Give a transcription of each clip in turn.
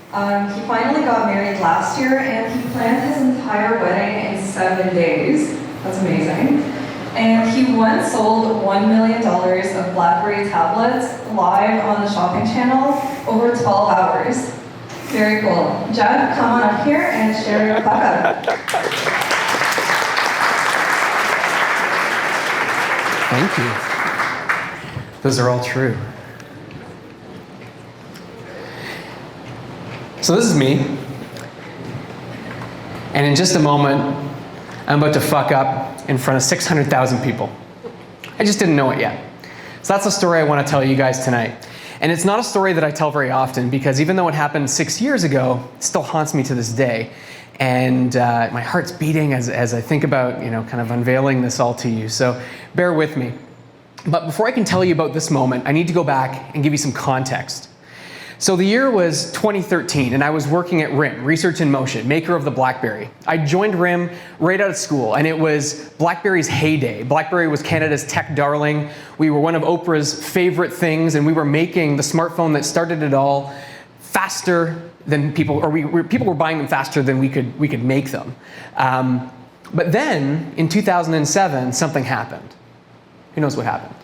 He finally got married last year, and he planned his entire wedding in 7 days. That's amazing. And he once sold $1 million of Blackberry tablets live on the shopping channel over 12 hours. Very cool. Judd, come on up here and share your fuck up. Thank you. Those are all true. So this is me. And in just a moment, I'm about to fuck up in front of 600,000 people. I just didn't know it yet. So that's the story I want to tell you guys tonight. And it's not a story that I tell very often because even though it happened 6 years ago, it still haunts me to this day. And my heart's beating as I think about, kind of unveiling this all to you. So bear with me. But before I can tell you about this moment, I need to go back and give you some context. So the year was 2013, and I was working at RIM, Research in Motion, maker of the Blackberry. I joined RIM right out of school, and it was Blackberry's heyday. Blackberry was Canada's tech darling. We were one of Oprah's favorite things, and we were making the smartphone that started it all faster than people, or people were buying them faster than we could make them. But then, in 2007, something happened. Who knows what happened?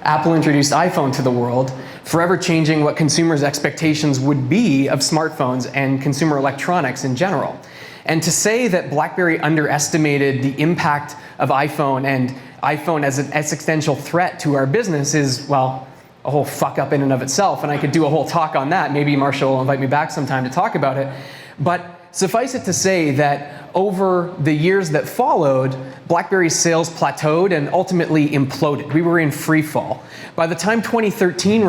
Apple introduced iPhone to the world, forever changing what consumers' expectations would be of smartphones and consumer electronics in general. And to say that BlackBerry underestimated the impact of iPhone and iPhone as an existential threat to our business is, well, a whole fuck up in and of itself. And I could do a whole talk on that. Maybe Marshall will invite me back sometime to talk about it. But suffice it to say that over the years that followed, BlackBerry's sales plateaued and ultimately imploded. We were in free fall. By the time 2013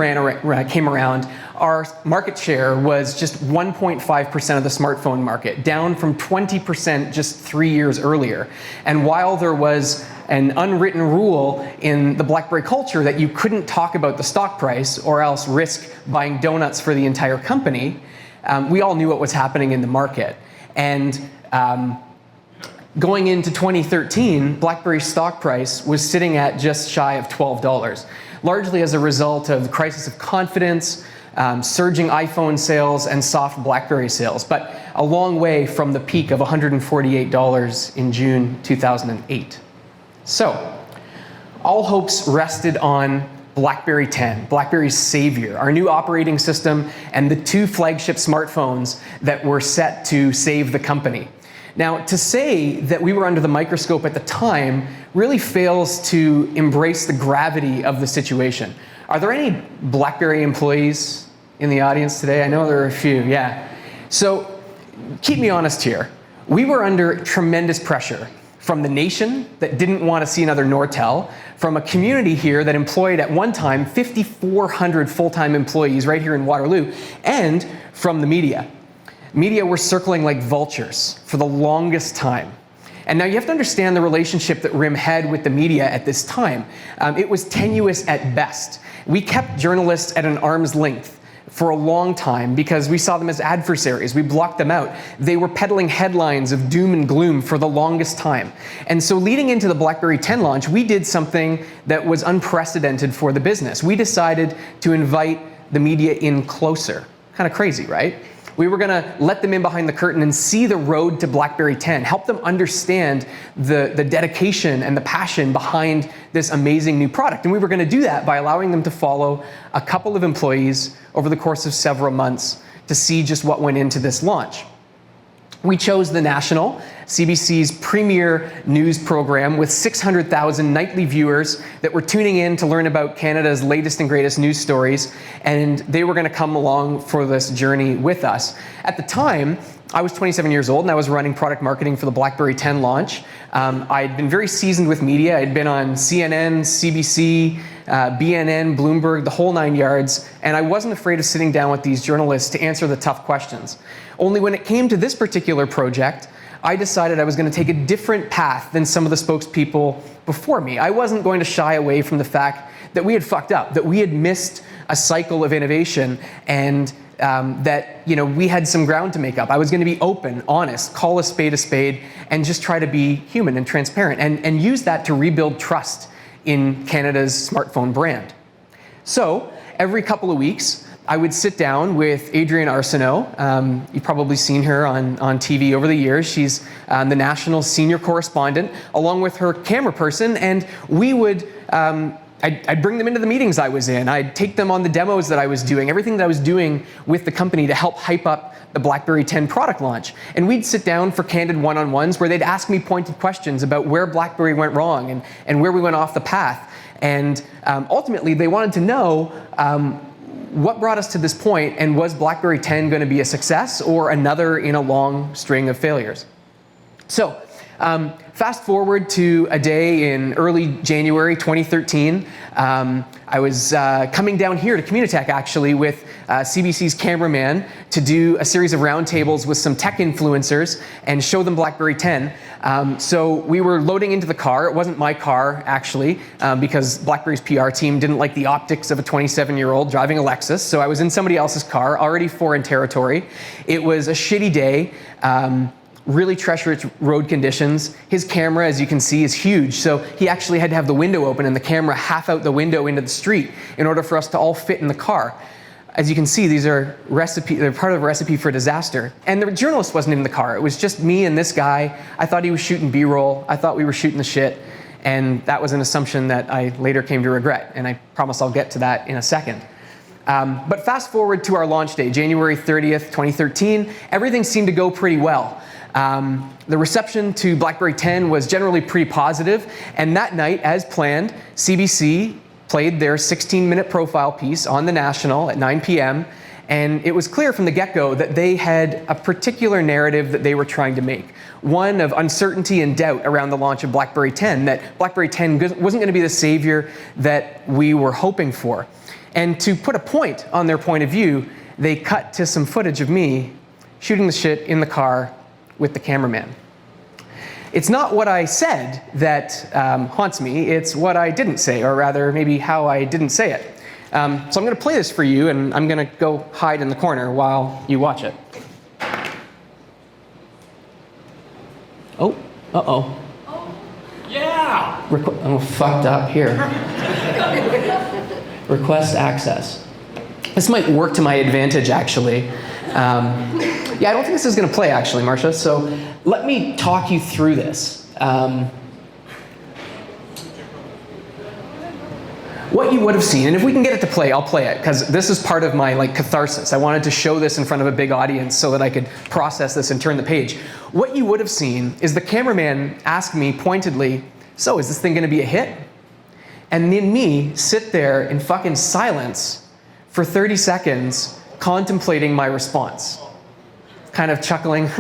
came around, our market share was just 1.5% of the smartphone market, down from 20% just 3 years earlier. And while there was an unwritten rule in the BlackBerry culture that you couldn't talk about the stock price or else risk buying donuts for the entire company, we all knew what was happening in the market. And going into 2013, BlackBerry's stock price was sitting at just shy of $12, largely as a result of the crisis of confidence, surging iPhone sales, and soft BlackBerry sales, but a long way from the peak of $148 in June 2008. So, all hopes rested on BlackBerry 10, BlackBerry's savior, our new operating system, and the two flagship smartphones that were set to save the company. Now, to say that we were under the microscope at the time really fails to embrace the gravity of the situation. Are there any BlackBerry employees in the audience today? I know there are a few, yeah. So, keep me honest here. We were under tremendous pressure from the nation that didn't want to see another Nortel, from a community here that employed at one time 5,400 full-time employees right here in Waterloo, and from the media. Media were circling like vultures for the longest time. And now you have to understand the relationship that RIM had with the media at this time. It was tenuous at best. We kept journalists at an arm's length for a long time because we saw them as adversaries. We blocked them out. They were peddling headlines of doom and gloom for the longest time. And so leading into the BlackBerry 10 launch, we did something that was unprecedented for the business. We decided to invite the media in closer. Kind of crazy, right? We were going to let them in behind the curtain and see the road to BlackBerry 10, help them understand the dedication and the passion behind this amazing new product. And we were going to do that by allowing them to follow a couple of employees over the course of several months to see just what went into this launch. We chose The National, CBC's premier news program with 600,000 nightly viewers that were tuning in to learn about Canada's latest and greatest news stories, and they were going to come along for this journey with us. At the time, I was 27 years old and I was running product marketing for the BlackBerry 10 launch. I'd been very seasoned with media. I'd been on CNN, CBC, BNN, Bloomberg, the whole 9 yards, and I wasn't afraid of sitting down with these journalists to answer the tough questions. Only when it came to this particular project, I decided I was going to take a different path than some of the spokespeople before me. I wasn't going to shy away from the fact that we had fucked up, that we had missed a cycle of innovation, and that we had some ground to make up. I was going to be open, honest, call a spade, and just try to be human and transparent, and use that to rebuild trust in Canada's smartphone brand. So every couple of weeks, I would sit down with Adrienne Arsenault. You've probably seen her on TV over the years. She's the national senior correspondent, along with her camera person, and we would, I'd bring them into the meetings I was in. I'd take them on the demos that I was doing, everything that I was doing with the company to help hype up the BlackBerry 10 product launch. And we'd sit down for candid one-on-ones where they'd ask me pointed questions about where BlackBerry went wrong and where we went off the path. And ultimately, they wanted to know what brought us to this point, and was BlackBerry 10 going to be a success or another in a long string of failures? So fast forward to a day in early January 2013. I was coming down here to Communitech actually with CBC's cameraman to do a series of roundtables with some tech influencers and show them BlackBerry 10. So we were loading into the car. It wasn't my car actually, because BlackBerry's PR team didn't like the optics of a 27-year-old driving a Lexus. So I was in somebody else's car, already foreign territory. It was a shitty day. Really treacherous road conditions. His camera, as you can see, is huge, so he actually had to have the window open and the camera half out the window into the street in order for us to all fit in the car. As you can see, these are they're part of a recipe for disaster. And the journalist wasn't in the car. It was just me and this guy. I thought he was shooting B-roll. I thought we were shooting the shit. And that was an assumption that I later came to regret. And I promise I'll get to that in a second. But fast forward to our launch day, January 30th, 2013. Everything seemed to go pretty well. The reception to BlackBerry 10 was generally pretty positive, and that night, as planned, CBC played their 16-minute profile piece on the National at 9 p.m., and it was clear from the get-go that they had a particular narrative that they were trying to make, one of uncertainty and doubt around the launch of BlackBerry 10, that BlackBerry 10 wasn't going to be the savior that we were hoping for. And to put a point on their point of view, they cut to some footage of me shooting the shit in the car with the cameraman. It's not what I said that haunts me, it's what I didn't say, or rather maybe how I didn't say it. So I'm going to play this for you, and I'm going to go hide in the corner while you watch it. Oh, uh-oh. Yeah! I'm fucked up here. Request access. This might work to my advantage, actually. Yeah, I don't think this is going to play, actually, Marcia. So let me talk you through this. What you would have seen, and if we can get it to play, I'll play it, because this is part of my catharsis. I wanted to show this in front of a big audience so that I could process this and turn the page. What you would have seen is the cameraman ask me pointedly, "So, is this thing going to be a hit?" And then me sit there in fucking silence for 30 seconds contemplating my response. Kind of chuckling.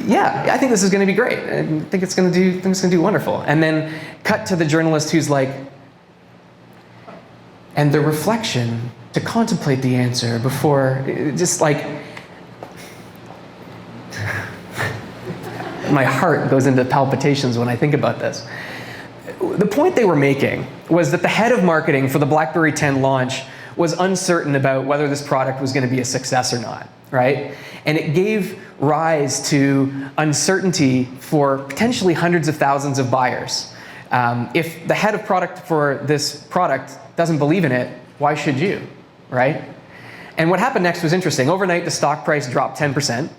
Yeah, I think this is going to be great. I think it's going to do wonderful. And then cut to the journalist who's like, and the reflection to contemplate the answer before, just like, my heart goes into palpitations when I think about this. The point they were making was that the head of marketing for the BlackBerry 10 launch was uncertain about whether this product was going to be a success or not, right? And it gave rise to uncertainty for potentially hundreds of thousands of buyers. If the head of product for this product doesn't believe in it, why should you, right? And what happened next was interesting. Overnight, the stock price dropped 10%.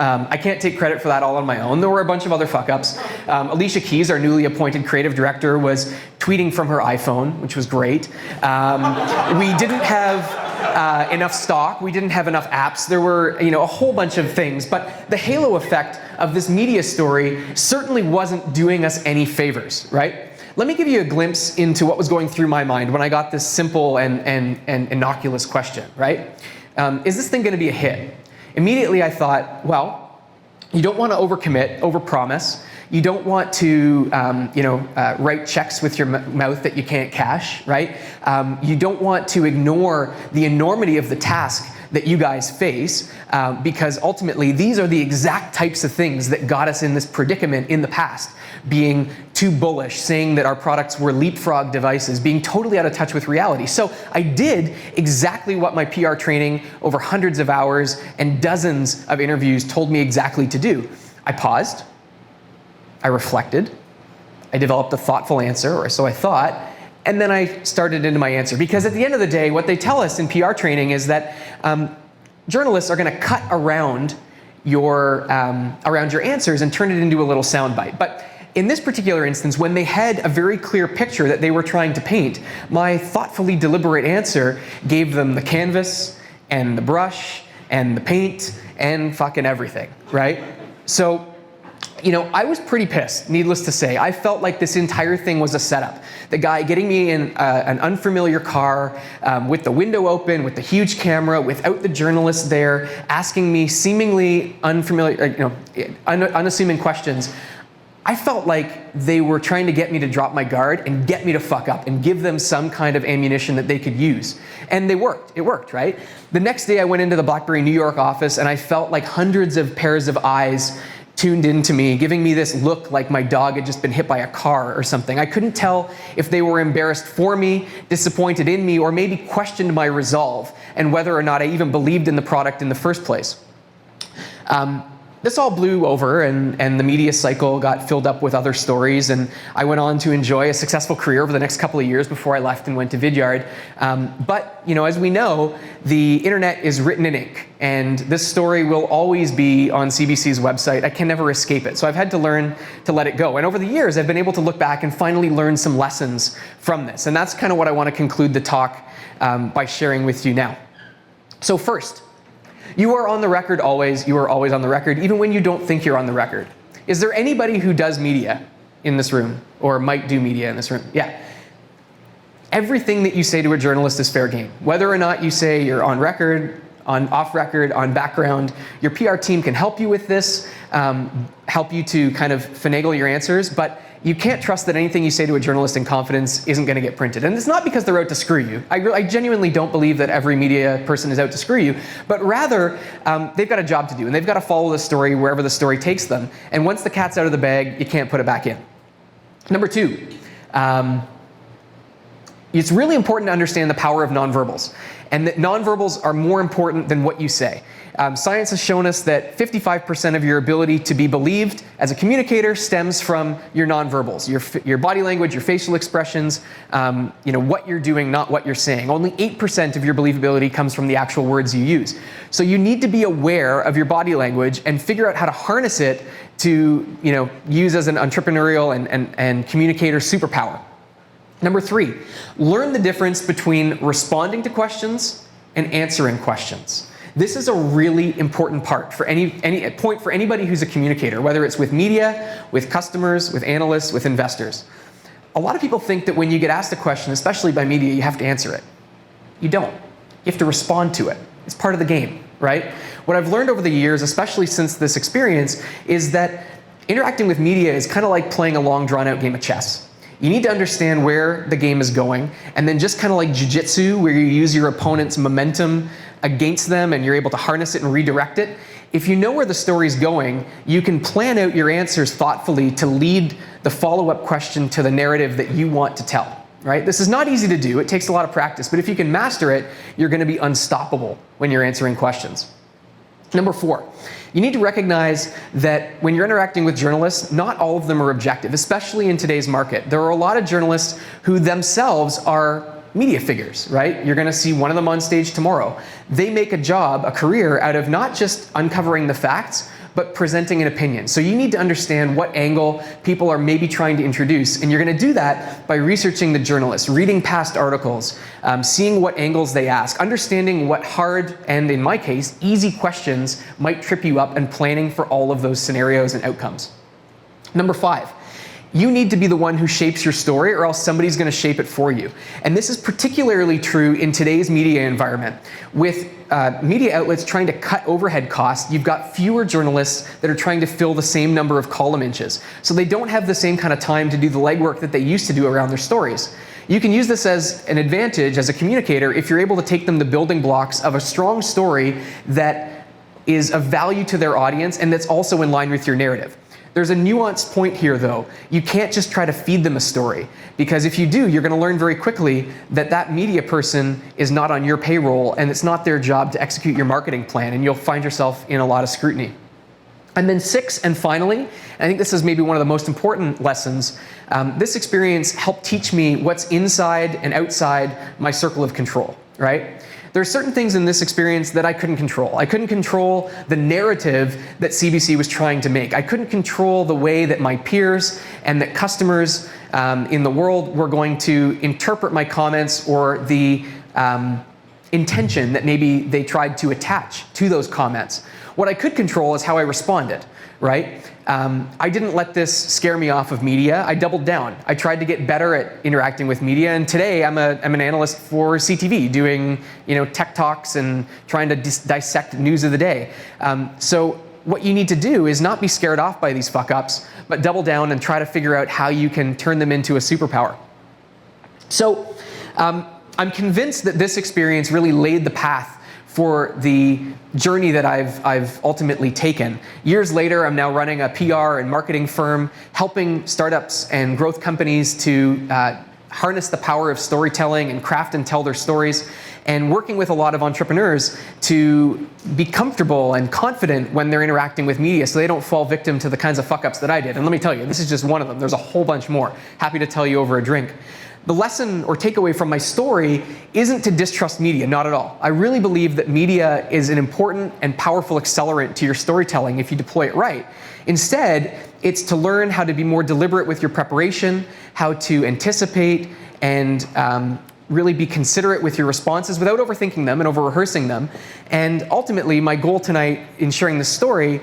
I can't take credit for that all on my own. There were a bunch of other fuck-ups. Alicia Keys, our newly appointed creative director, was tweeting from her iPhone, which was great. We didn't have enough stock. We didn't have enough apps. There were, a whole bunch of things. But the halo effect of this media story certainly wasn't doing us any favors, right? Let me give you a glimpse into what was going through my mind when I got this simple and innocuous question, right? Is this thing going to be a hit? Immediately I thought, well, you don't want to overcommit, overpromise. You don't want to, write checks with your mouth that you can't cash, right? You don't want to ignore the enormity of the task that you guys face, because ultimately these are the exact types of things that got us in this predicament in the past. Being too bullish, saying that our products were leapfrog devices, being totally out of touch with reality. So I did exactly what my PR training over hundreds of hours and dozens of interviews told me exactly to do. I paused, I reflected, I developed a thoughtful answer, or so I thought, And then I started into my answer, because at the end of the day, what they tell us in PR training is that journalists are going to cut around your answers and turn it into a little soundbite. But in this particular instance, when they had a very clear picture that they were trying to paint, my thoughtfully deliberate answer gave them the canvas and the brush and the paint and fucking everything, right? So, you know, I was pretty pissed, needless to say. I felt like this entire thing was a setup. The guy getting me in an unfamiliar car with the window open, with the huge camera, without the journalist there, asking me seemingly unfamiliar, unassuming questions. I felt like they were trying to get me to drop my guard and get me to fuck up and give them some kind of ammunition that they could use. And they worked. It worked, right? The next day I went into the Blackberry New York office and I felt like hundreds of pairs of eyes tuned into me, giving me this look like my dog had just been hit by a car or something. I couldn't tell if they were embarrassed for me, disappointed in me, or maybe questioned my resolve and whether or not I even believed in the product in the first place. This all blew over, and the media cycle got filled up with other stories, and I went on to enjoy a successful career over the next couple of years before I left and went to Vidyard. But, you know, as we know, the internet is written in ink, and this story will always be on CBC's website. I can never escape it, so I've had to learn to let it go. And over the years, I've been able to look back and finally learn some lessons from this, and that's kind of what I want to conclude the talk by sharing with you now. So first, you are on the record always. You are always on the record, even when you don't think you're on the record. Is there anybody who does media in this room or might do media in this room? Yeah. Everything that you say to a journalist is fair game. Whether or not you say you're on record, on off record, on background, your PR team can help you with this, help you to kind of finagle your answers, but you can't trust that anything you say to a journalist in confidence isn't going to get printed. And it's not because they're out to screw you. I genuinely don't believe that every media person is out to screw you, but rather they've got a job to do, and they've got to follow the story wherever the story takes them. And once the cat's out of the bag, you can't put it back in. Number two, it's really important to understand the power of nonverbals, and that nonverbals are more important than what you say. Science has shown us that 55% of your ability to be believed as a communicator stems from your nonverbals, your body language, your facial expressions, what you're doing, not what you're saying. Only 8% of your believability comes from the actual words you use. So you need to be aware of your body language and figure out how to harness it to use as an entrepreneurial and communicator superpower. Number three, learn the difference between responding to questions and answering questions. This is a really important part for any point for anybody who's a communicator, whether it's with media, with customers, with analysts, with investors. A lot of people think that when you get asked a question, especially by media, you have to answer it. You don't. You have to respond to it. It's part of the game, right? What I've learned over the years, especially since this experience, is that interacting with media is kind of like playing a long, drawn-out game of chess. You need to understand where the game is going, and then just kind of like jiu-jitsu, where you use your opponent's momentum against them and you're able to harness it and redirect it. If you know where the story's going, you can plan out your answers thoughtfully to lead the follow-up question to the narrative that you want to tell, right? This is not easy to do. It takes a lot of practice, but if you can master it, you're going to be unstoppable when you're answering questions. Number four, you need to recognize that when you're interacting with journalists, not all of them are objective, especially in today's market. There are a lot of journalists who themselves are media figures, right? You're going to see one of them on stage tomorrow. They make a job, a career, out of not just uncovering the facts, but presenting an opinion. So you need to understand what angle people are maybe trying to introduce, and you're going to do that by researching the journalists, reading past articles, seeing what angles they ask, understanding what hard, and in my case, easy questions might trip you up, and planning for all of those scenarios and outcomes. Number five, you need to be the one who shapes your story, or else somebody's going to shape it for you. And this is particularly true in today's media environment. With media outlets trying to cut overhead costs, you've got fewer journalists that are trying to fill the same number of column inches. So they don't have the same kind of time to do the legwork that they used to do around their stories. You can use this as an advantage as a communicator if you're able to take them the building blocks of a strong story that is of value to their audience and that's also in line with your narrative. There's a nuanced point here, though. You can't just try to feed them a story, because if you do, you're going to learn very quickly that that media person is not on your payroll and it's not their job to execute your marketing plan, and you'll find yourself in a lot of scrutiny. And then 6, and finally, and I think this is maybe one of the most important lessons, this experience helped teach me what's inside and outside my circle of control, right? There are certain things in this experience that I couldn't control. I couldn't control the narrative that CBC was trying to make. I couldn't control the way that my peers and that customers in the world were going to interpret my comments, or the intention that maybe they tried to attach to those comments. What I could control is how I responded, right? I didn't let this scare me off of media. I doubled down. I tried to get better at interacting with media, and today I'm an analyst for CTV, doing tech talks and trying to dissect news of the day. So what you need to do is not be scared off by these fuck-ups, but double down and try to figure out how you can turn them into a superpower. So I'm convinced that this experience really laid the path for the journey that I've ultimately taken. Years later, I'm now running a PR and marketing firm, helping startups and growth companies to harness the power of storytelling and craft and tell their stories, and working with a lot of entrepreneurs to be comfortable and confident when they're interacting with media, so they don't fall victim to the kinds of fuck-ups that I did. And let me tell you, this is just one of them. There's a whole bunch more. Happy to tell you over a drink. The lesson or takeaway from my story isn't to distrust media, not at all. I really believe that media is an important and powerful accelerant to your storytelling if you deploy it right. Instead, it's to learn how to be more deliberate with your preparation, how to anticipate and really be considerate with your responses without overthinking them and over-rehearsing them. And ultimately, my goal tonight in sharing this story,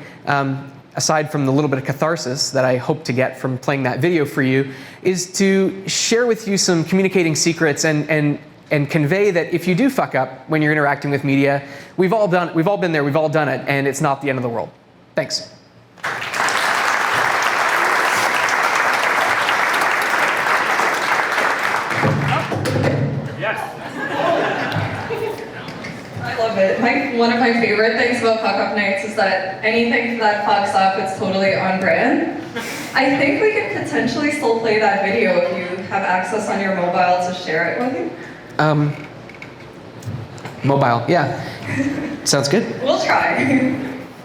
aside from the little bit of catharsis that I hope to get from playing that video for you, is to share with you some communicating secrets and convey that if you do fuck up when you're interacting with media, we've all been there, we've all done it, and it's not the end of the world. Thanks. I love it. One of my favorite things about Fuckup Nights is that anything that fucks up, it's totally on brand. I think we could potentially still play that video if you have access on your mobile to share it with me. Mobile, yeah. Sounds good. We'll try.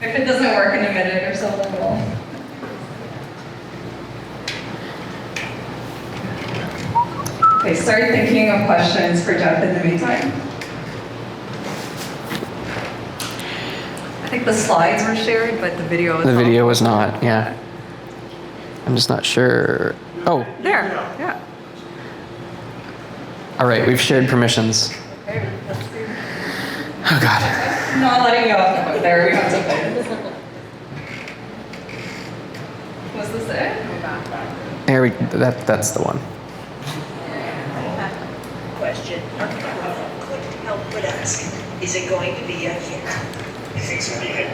If it doesn't work in a minute or so, then we'll. Okay, start thinking of questions for Jeff in the meantime. I think the slides were shared, but the video was not. The video was not, yeah. I'm just not sure. Oh. There, yeah. All right, we've shared permissions. Okay, let's see. Oh, God. I'm not letting you off the hook there, we have to play. Was this it? There that's the one. Question. Couldn't help but ask, is it going to be a hit? You think it's gonna be a hit?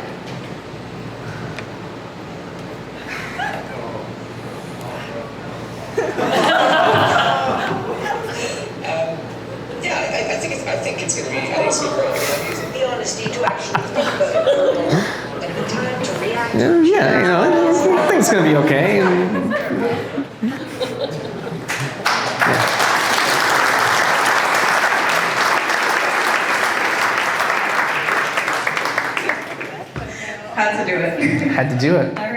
Yeah, I think it's gonna be. I think it's gonna be great. The honesty to actually think about it, and the time to react. Yeah, I think it's gonna be okay. Had to do it. Had to do it. All